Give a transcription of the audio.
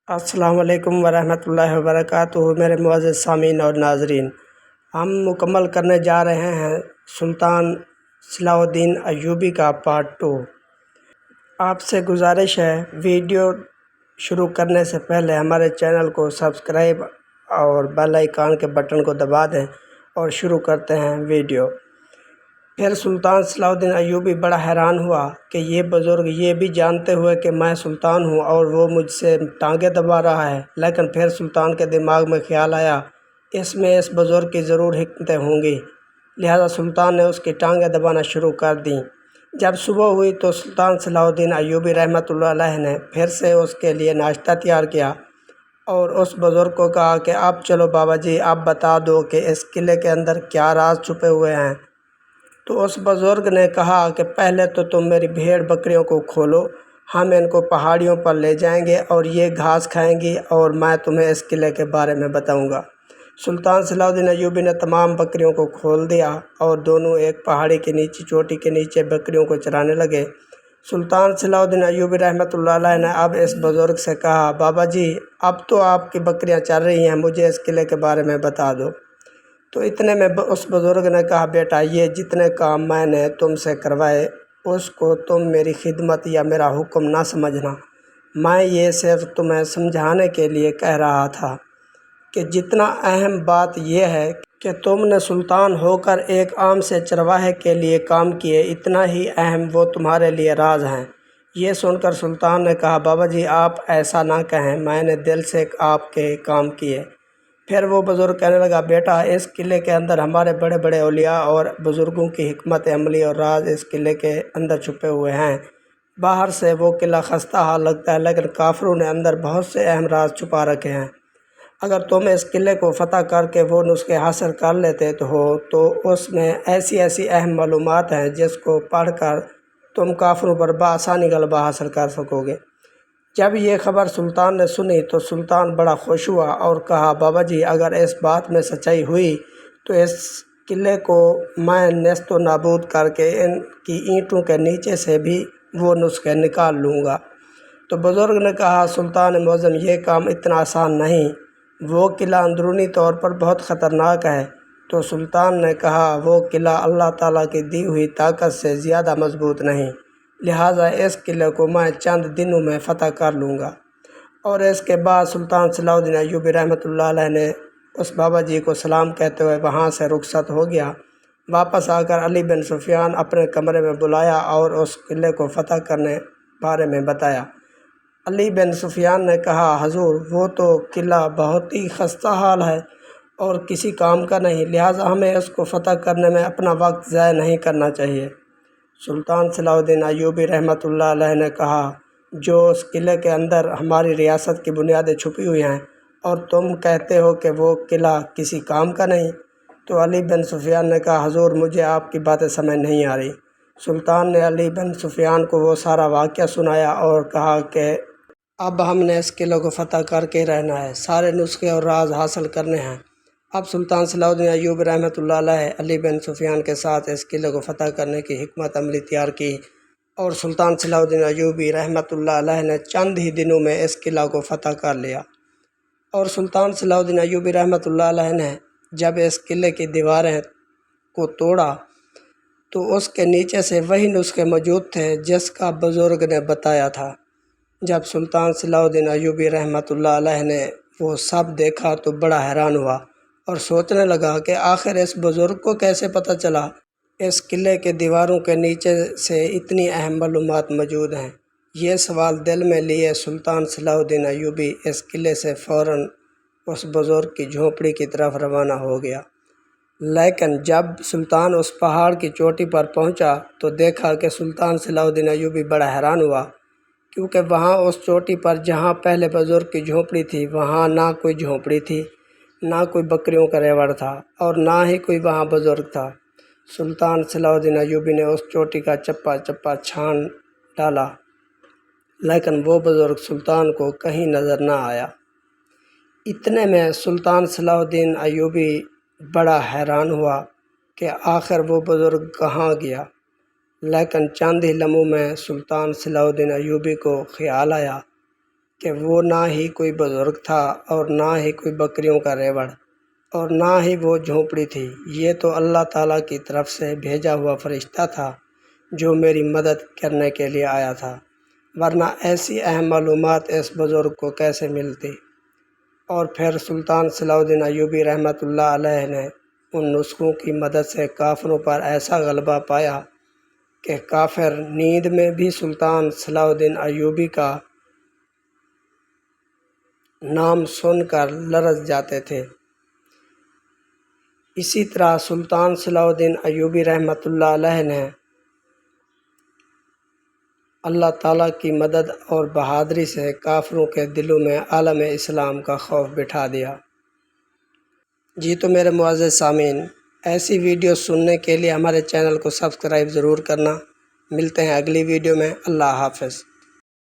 السلام علیکم ورحمۃ اللہ وبرکاتہ میرے معزز سامعین اور ناظرین، ہم مکمل کرنے جا رہے ہیں سلطان صلاح الدین ایوبی کا پارٹ 2۔ آپ سے گزارش ہے ویڈیو شروع کرنے سے پہلے ہمارے چینل کو سبسکرائب اور بیل آئیکن کے بٹن کو دبا دیں اور شروع کرتے ہیں ویڈیو۔ پھر سلطان صلاح الدین ایوبی بڑا حیران ہوا کہ یہ بزرگ یہ بھی جانتے ہوئے کہ میں سلطان ہوں اور وہ مجھ سے ٹانگیں دبا رہا ہے، لیکن پھر سلطان کے دماغ میں خیال آیا اس بزرگ کی ضرور حکمتیں ہوں گی، لہذا سلطان نے اس کی ٹانگیں دبانا شروع کر دیں۔ جب صبح ہوئی تو سلطان صلاح الدین ایوبی رحمۃ اللہ علیہ نے پھر سے اس کے لیے ناشتہ تیار کیا اور اس بزرگ کو کہا کہ اب چلو بابا جی، آپ بتا دو کہ اس قلعے کے اندر کیا راز چھپے ہوئے ہیں۔ تو اس بزرگ نے کہا کہ پہلے تو تم میری بھیڑ بکریوں کو کھولو، ہم ان کو پہاڑیوں پر لے جائیں گے اور یہ گھاس کھائیں گی اور میں تمہیں اس قلعے کے بارے میں بتاؤں گا۔ سلطان صلاح الدین ایوبی نے تمام بکریوں کو کھول دیا اور دونوں ایک پہاڑی کے نیچے چوٹی کے نیچے بکریوں کو چرانے لگے۔ سلطان صلاح الدین ایوبی رحمۃ اللہ علیہ نے اب اس بزرگ سے کہا، بابا جی اب تو آپ کی بکریاں چر رہی ہیں، مجھے اس قلعے کے بارے میں بتا دو۔ تو اتنے میں اس بزرگ نے کہا، بیٹا یہ جتنے کام میں نے تم سے کروائے اس کو تم میری خدمت یا میرا حکم نہ سمجھنا، میں یہ صرف تمہیں سمجھانے کے لیے کہہ رہا تھا کہ جتنا اہم بات یہ ہے کہ تم نے سلطان ہو کر ایک عام سے چرواہے کے لیے کام کیے، اتنا ہی اہم وہ تمہارے لیے راز ہیں۔ یہ سن کر سلطان نے کہا، بابا جی آپ ایسا نہ کہیں، میں نے دل سے آپ کے کام کیے۔ پھر وہ بزرگ کہنے لگا، بیٹا اس قلعے کے اندر ہمارے بڑے بڑے اولیاء اور بزرگوں کی حکمت عملی اور راز اس قلعے کے اندر چھپے ہوئے ہیں۔ باہر سے وہ قلعہ خستہ حال لگتا ہے، لیکن کافروں نے اندر بہت سے اہم راز چھپا رکھے ہیں۔ اگر تم اس قلعے کو فتح کر کے وہ نسخے حاصل کر لیتے تو اس میں ایسی ایسی اہم معلومات ہیں جس کو پڑھ کر تم کافروں پر بآسانی غلبہ حاصل کر سکو گے۔ جب یہ خبر سلطان نے سنی تو سلطان بڑا خوش ہوا اور کہا، بابا جی اگر اس بات میں سچائی ہوئی تو اس قلعے کو میں نیست و نابود کر کے ان کی اینٹوں کے نیچے سے بھی وہ نسخے نکال لوں گا۔ تو بزرگ نے کہا، سلطان معظم یہ کام اتنا آسان نہیں، وہ قلعہ اندرونی طور پر بہت خطرناک ہے۔ تو سلطان نے کہا، وہ قلعہ اللہ تعالیٰ کی دی ہوئی طاقت سے زیادہ مضبوط نہیں، لہٰذا اس قلعے کو میں چند دنوں میں فتح کر لوں گا۔ اور اس کے بعد سلطان صلاح الدین ایوبی رحمۃ اللہ علیہ نے اس بابا جی کو سلام کہتے ہوئے وہاں سے رخصت ہو گیا۔ واپس آ کر علی بن سفیان اپنے کمرے میں بلایا اور اس قلعے کو فتح کرنے بارے میں بتایا۔ علی بن سفیان نے کہا، حضور وہ تو قلعہ بہت ہی خستہ حال ہے اور کسی کام کا نہیں، لہٰذا ہمیں اس کو فتح کرنے میں اپنا وقت ضائع نہیں کرنا چاہیے۔ سلطان صلاح الدین ایوبی رحمۃ اللہ علیہ نے کہا، جو اس قلعے کے اندر ہماری ریاست کی بنیادیں چھپی ہوئی ہیں اور تم کہتے ہو کہ وہ قلعہ کسی کام کا نہیں۔ تو علی بن سفیان نے کہا، حضور مجھے آپ کی باتیں سمجھ نہیں آ رہی۔ سلطان نے علی بن سفیان کو وہ سارا واقعہ سنایا اور کہا کہ اب ہم نے اس قلعے کو فتح کر کے رہنا ہے، سارے نسخے اور راز حاصل کرنے ہیں۔ اب سلطان صلاح الدین ایوبی رحمۃ اللہ علیہ علی بن سفیان کے ساتھ اس قلعے کو فتح کرنے کی حکمت عملی تیار کی اور سلطان صلاح الدین ایوبی رحمۃ اللہ علیہ نے چند ہی دنوں میں اس قلعہ کو فتح کر لیا۔ اور سلطان صلاح الدین ایوبی رحمۃ اللہ علیہ نے جب اس قلعے کی دیواریں کو توڑا تو اس کے نیچے سے وہی نسخے موجود تھے جس کا بزرگ نے بتایا تھا۔ جب سلطان صلاح الدین ایوبی رحمۃ اللہ علیہ نے وہ سب دیکھا تو بڑا حیران ہوا اور سوچنے لگا کہ آخر اس بزرگ کو کیسے پتہ چلا اس قلعے کے دیواروں کے نیچے سے اتنی اہم معلومات موجود ہیں۔ یہ سوال دل میں لیے سلطان صلاح الدین ایوبی اس قلعے سے فوراً اس بزرگ کی جھونپڑی کی طرف روانہ ہو گیا۔ لیکن جب سلطان اس پہاڑ کی چوٹی پر پہنچا تو دیکھا کہ سلطان صلاح الدین ایوبی بڑا حیران ہوا، کیونکہ وہاں اس چوٹی پر جہاں پہلے بزرگ کی جھونپڑی تھی وہاں نہ کوئی جھونپڑی تھی، نہ کوئی بکریوں کا ریوڑ تھا اور نہ ہی کوئی وہاں بزرگ تھا۔ سلطان صلاح الدین ایوبی نے اس چوٹی کا چپا چپا چھان ڈالا، لیکن وہ بزرگ سلطان کو کہیں نظر نہ آیا۔ اتنے میں سلطان صلاح الدین ایوبی بڑا حیران ہوا کہ آخر وہ بزرگ کہاں گیا، لیکن چند ہی لمحوں میں سلطان صلاح الدین ایوبی کو خیال آیا کہ وہ نہ ہی کوئی بزرگ تھا اور نہ ہی کوئی بکریوں کا ریوڑ اور نہ ہی وہ جھونپڑی تھی، یہ تو اللہ تعالیٰ کی طرف سے بھیجا ہوا فرشتہ تھا جو میری مدد کرنے کے لیے آیا تھا، ورنہ ایسی اہم معلومات اس بزرگ کو کیسے ملتی۔ اور پھر سلطان صلاح الدین ایوبی رحمۃ اللہ علیہ نے ان نسخوں کی مدد سے کافروں پر ایسا غلبہ پایا کہ کافر نیند میں بھی سلطان صلاح الدین ایوبی کا نام سن کر لرز جاتے تھے۔ اسی طرح سلطان صلاح الدین ایوبی رحمۃ اللہ علیہ نے اللہ تعالیٰ کی مدد اور بہادری سے کافروں کے دلوں میں عالم اسلام کا خوف بٹھا دیا۔ جی تو میرے معزز سامعین، ایسی ویڈیو سننے کے لیے ہمارے چینل کو سبسکرائب ضرور کرنا۔ ملتے ہیں اگلی ویڈیو میں۔ اللہ حافظ۔